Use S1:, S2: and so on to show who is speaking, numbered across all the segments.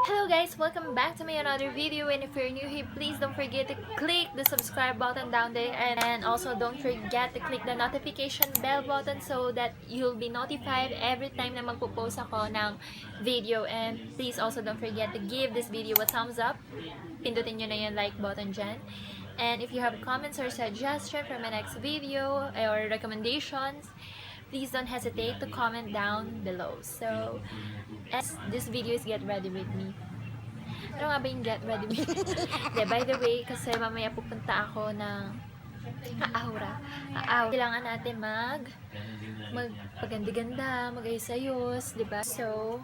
S1: Hello guys! Welcome back to my another video, and if you're new here, please don't forget to click the subscribe button down there, and also don't forget to click the notification bell button so that you'll be notified every time na magpo-post ako ng video. And please also don't forget to give this video a thumbs up. Pindutin nyo na yung like button dyan. And if you have comments or suggestions for my next video or recommendations, please don't hesitate to comment down below. So, as this video is get ready with me. Ano nga ba yung get ready with me? By the way, kasi mamaya pupunta ako ng Awra. Kailangan natin magpaganda-ganda, mag-ayos-ayos, diba? So,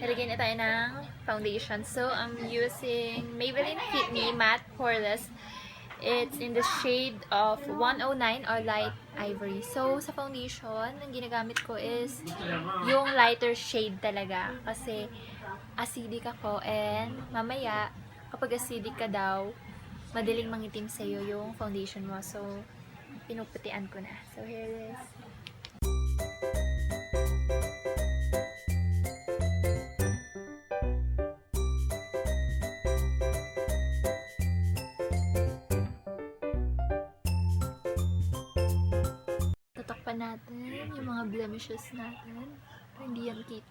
S1: nalagyan na tayo ng foundation. So, I'm using Maybelline Fit Me Matte Poreless. It's in the shade of 109 or light ivory. So, sa foundation, ang ginagamit ko is yung lighter shade talaga. Kasi, acidic ako and mamaya, kapag acidic ka daw, madaling mangitim sa'yo yung foundation mo. So, pinuputian ko na. So, here it is. Tatakpan natin yung mga blemishes natin para hindi yan kita.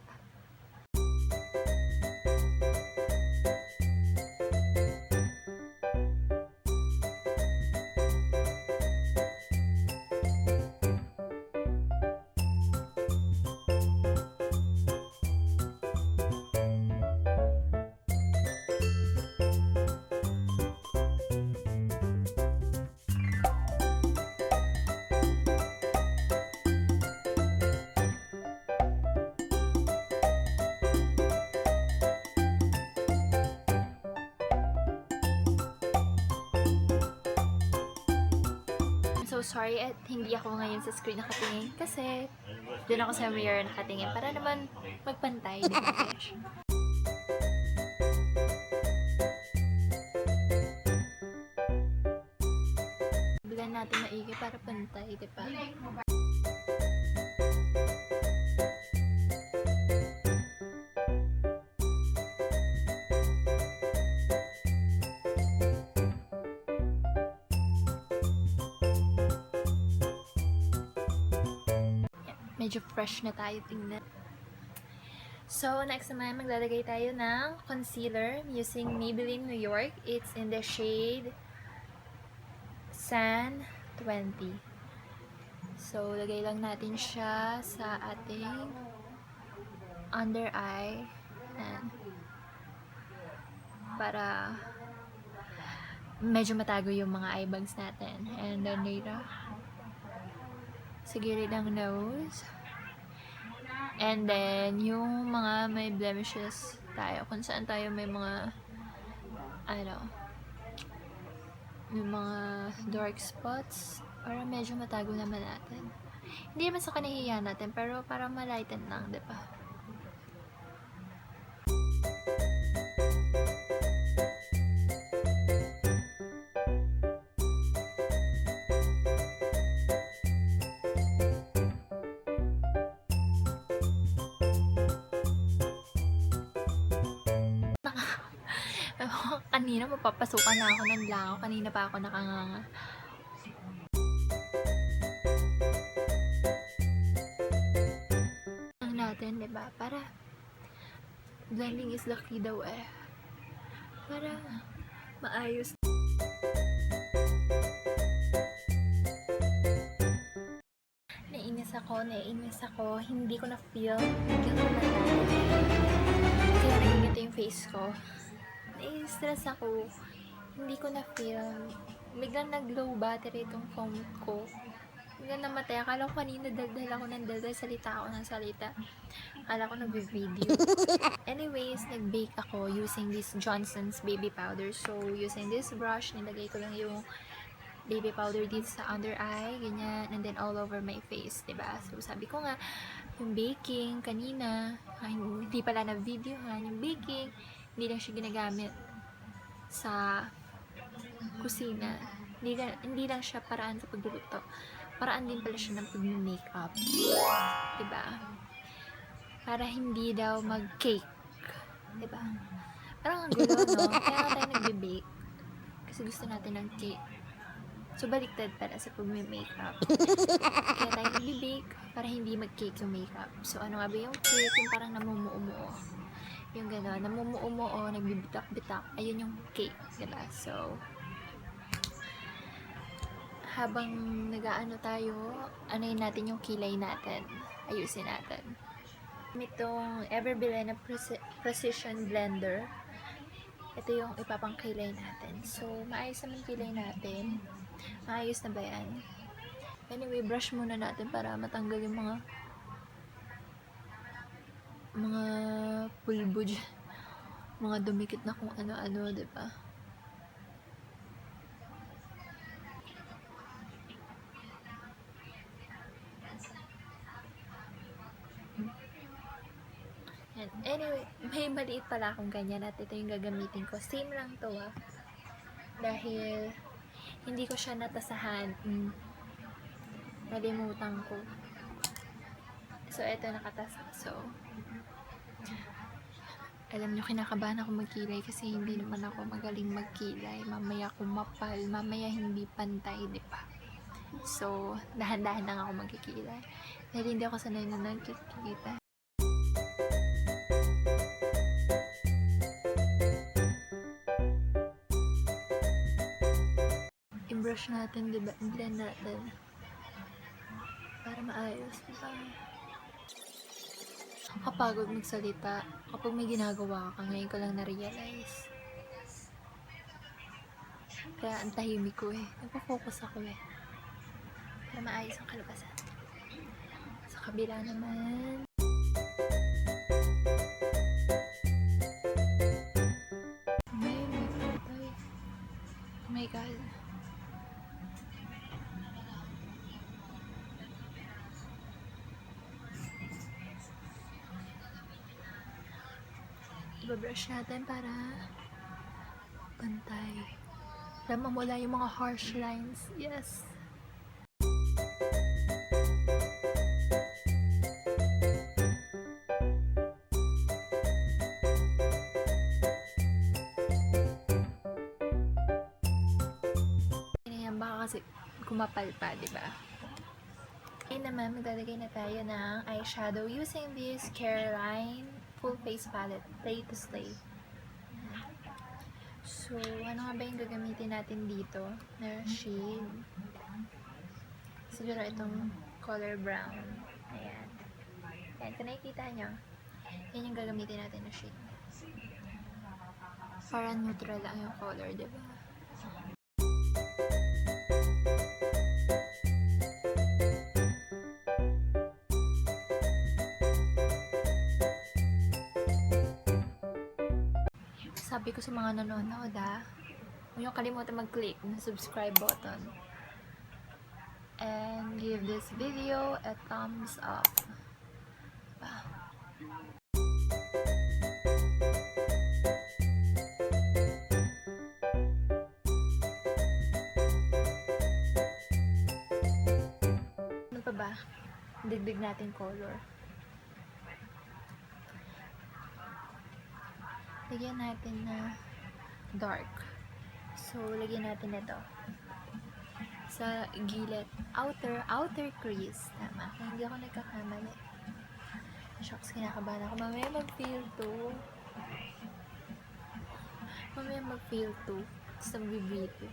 S1: So sorry at hindi ako ngayon sa screen nakatingin kasi doon ako sa mirror nakatingin para naman magpantay, di ba guys? Bilan natin maigi para pantay, di ba? Medyo fresh na tayo tingnan. So, next naman, maglalagay tayo ng concealer using Maybelline New York. It's in the shade San 20. So, lagay lang natin siya sa ating under eye. And para medyo matago yung mga eye bags natin. And then later, sa gilid ng nose. And then, yung mga may blemishes tayo. Kung saan tayo may mga, may mga dark spots. Para medyo matago naman natin. Hindi naman sa kanahiya natin, pero para malighten lang, diba? Kanina mapapasukan na ako ng langaw. Kanina pa ako nakanganga. Ang natin, diba? Para blending is the key daw eh. Para maayos. Naiinis ako. Hindi ko na-feel. Hindi ko na-feel. Kaya nagigito yung face ko. Nai-stress ako. Hindi ko na-feel. Biglang nag-low battery itong phone ko. Biglang namatay. Akala ko kanina daldal ako ng daldal. Salita ako ng salita. Akala ko nag-video. Anyways, nag-bake ako using this Johnson's baby powder. So, using this brush, nilagay ko lang yung baby powder dito sa under eye. Ganyan. And then all over my face. Diba? So, sabi ko nga, yung baking kanina, hindi pala na-video ha. Yung baking, hindi lang siya ginagamit sa kusina. Hindi lang siya paraan sa pagluluto. Paraan din pala siya ng pag-makeup. Diba? para hindi daw mag-cake. Diba? Parang ang gulo, no? Kaya nga tayo nagbe-bake. Kasi gusto natin ng cake. So, baliktad pala sa pag-makeup. Kaya tayo nagbe-bake para hindi mag-cake yung makeup. So, ano nga ba yung cake? Yung parang namumuo-muo. Yung gano'n, namumuo-muo, nagbibitak-bitak. Ayun yung cake, diba? So, habang nag-aano tayo, anayin natin yung kilay natin. Ayusin natin. Itong Everbilay na Precision Blender. Ito yung ipapangkilay natin. So, maayos naman kilay natin. Maayos na ba yan? Anyway, brush muna natin para matanggal yung mga pulbo dyan. Mga dumikit na kung ano-ano, diba? Anyway, may maliit pala akong ganyan at ito yung gagamitin ko. Same lang to dahil hindi ko siya natasahan. Nalimutan ko. So, ito nakatasa. So, alam nyo, kinakabahan ako magkilay kasi hindi naman ako magaling magkilay. Mamaya kumapal, mamaya hindi pantay, diba? So, dahan-dahan lang ako magkikilay. Dahil hindi ako sanay na nagkikita. I-brush natin, diba? I-blend natin. Para maayos, diba? Kapagod magsalita kapag may ginagawa ka. Ngayon ko lang na-realize. Kaya ang tahimik ko nagpo-focus ako para maayos ang kalabasan. Sa kabila naman, may pantay. Oh my God. Ibabrush natin para pantay. Para mamula yung mga harsh lines. Yes! Ayan, baka kasi kumapal pa, diba? Ngayon naman, maglalagay na tayo ng eyeshadow using this Careline Full Face Palette, Play to Slay. So, ano nga ba yung gagamitin natin dito na shade? Siguro itong color brown. Ayan. Ayan, kung nakikita nyo, yan yung gagamitin natin na shade. Para neutral lang yung color, diba? Sabi ko sa mga nanonood huwag niyo kalimutan mag-click ng subscribe button and give this video a thumbs up. Diba? Ano pa ba? Digdig natin color. Lagyan natin na dark. So, lagyan natin ito sa gilid. Outer crease. Tama. Kung hindi ako nagkakamali. Shucks, kinakabahan ako. Mamaya mag-feel to. Basta mag-breathe.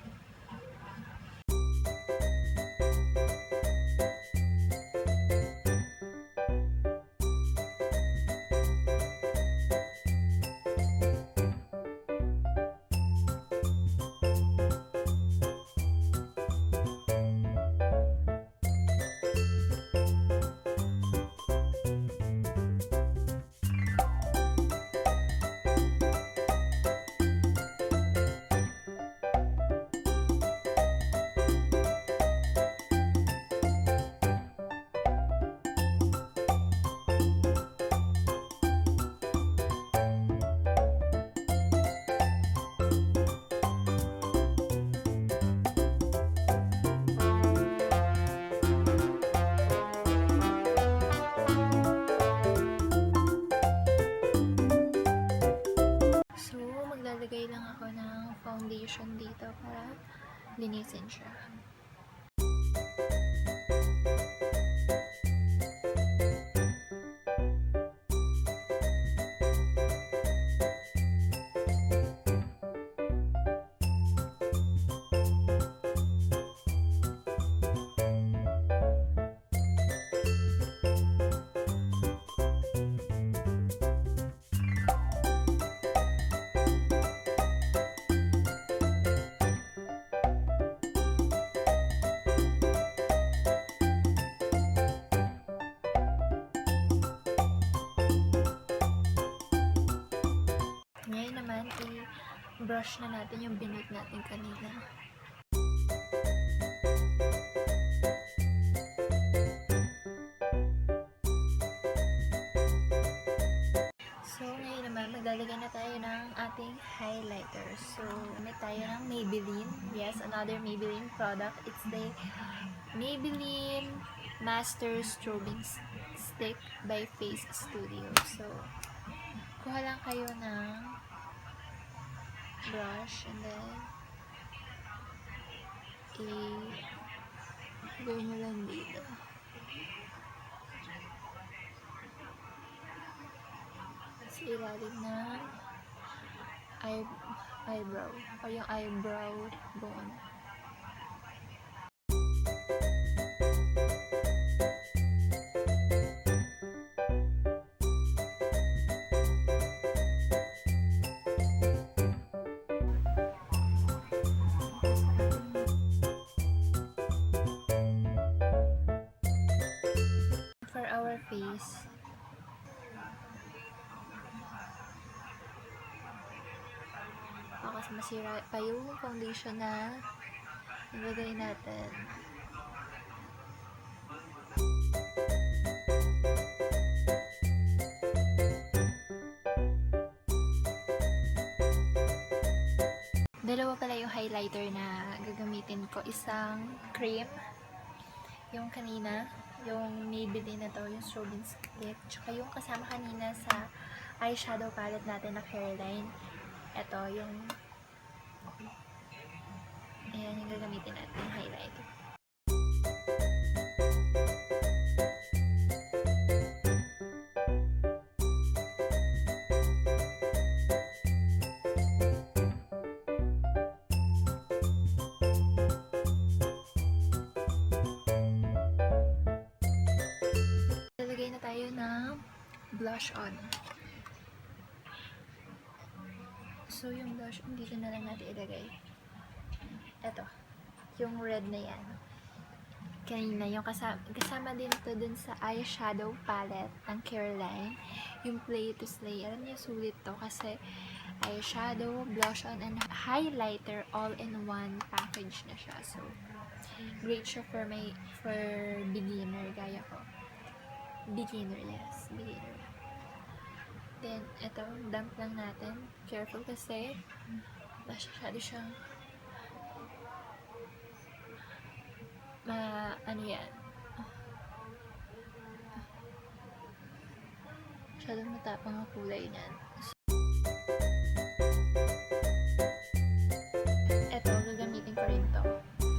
S1: ng foundation dito para linisin siya. Ngayon naman, i-brush na natin yung binot natin kanina. So, ngayon naman, maglalagay na tayo ng ating highlighter. So, gamit tayo ng Maybelline. Yes, another Maybelline product. It's the Maybelline Master Strobing Stick by Face Studio. So, kuha lang kayo ng brush and then i-go mo lang dito. Sa ilalim ng eyebrow o yung eyebrow bone. For our face, kasi masira pa yung foundation na nilagay natin. Dalawa pala yung highlighter na gagamitin ko. Isang cream, yung kanina, yung Maybelline na to, yung strobing stick, tsaka yung kasama kanina sa eyeshadow palette natin na Caroline. Ito, yung ayan yung gagamitin natin, yung highlighter. Lalagay na tayo ng blush on. So, yung blush, dito na lang natin ilagay. Ito. Yung red na yan. Kanina, yung kasama din to dun sa eyeshadow palette ng Caroline. Yung Play to Slay. Alam niyo, sulit to kasi eyeshadow, blush on, and highlighter all in one package na siya. So, great siya for beginner, gaya ko. Beginner, yes. Beginner. Then, ito, dump lang natin. Careful kasi masyado siyang ano yan, masyadong matapang ang kulay niyan. Ito, gagamitin ko rin to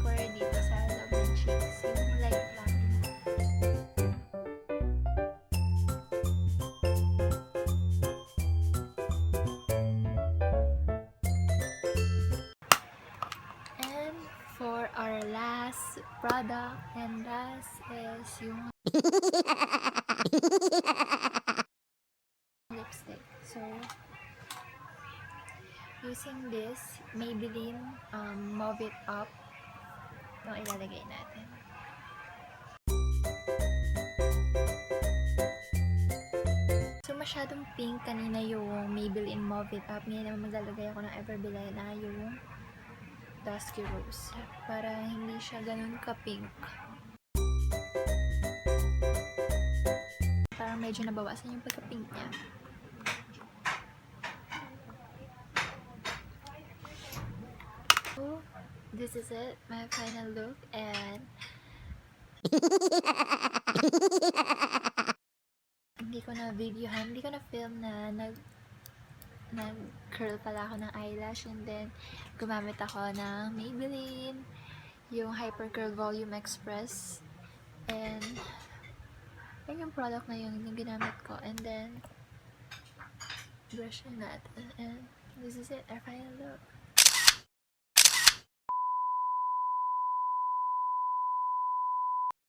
S1: for dito sa loob ng cheeks, yung light lang. For our last product, and last is yung lipstick. So, using this Maybelline Mauve It Up, itong ilalagay natin. So, masyadong pink kanina yung Maybelline Mauve It Up. Ngayon naman maglalagay ako ng Everbilena, yung Dusky Rose, para hindi siya ganun ka-pink. Parang medyo nabawasan yung pagka-pink niya. So, this is it, my final look, and hindi ko na videohan, hindi ko na film na nag-curl pala ako ng eyelash, and then gumamit ako ng Maybelline, yung Hyper Curl Volume Express, and yun yung product na yun yung ginamit ko. And then brush natin, and this is it, our final look.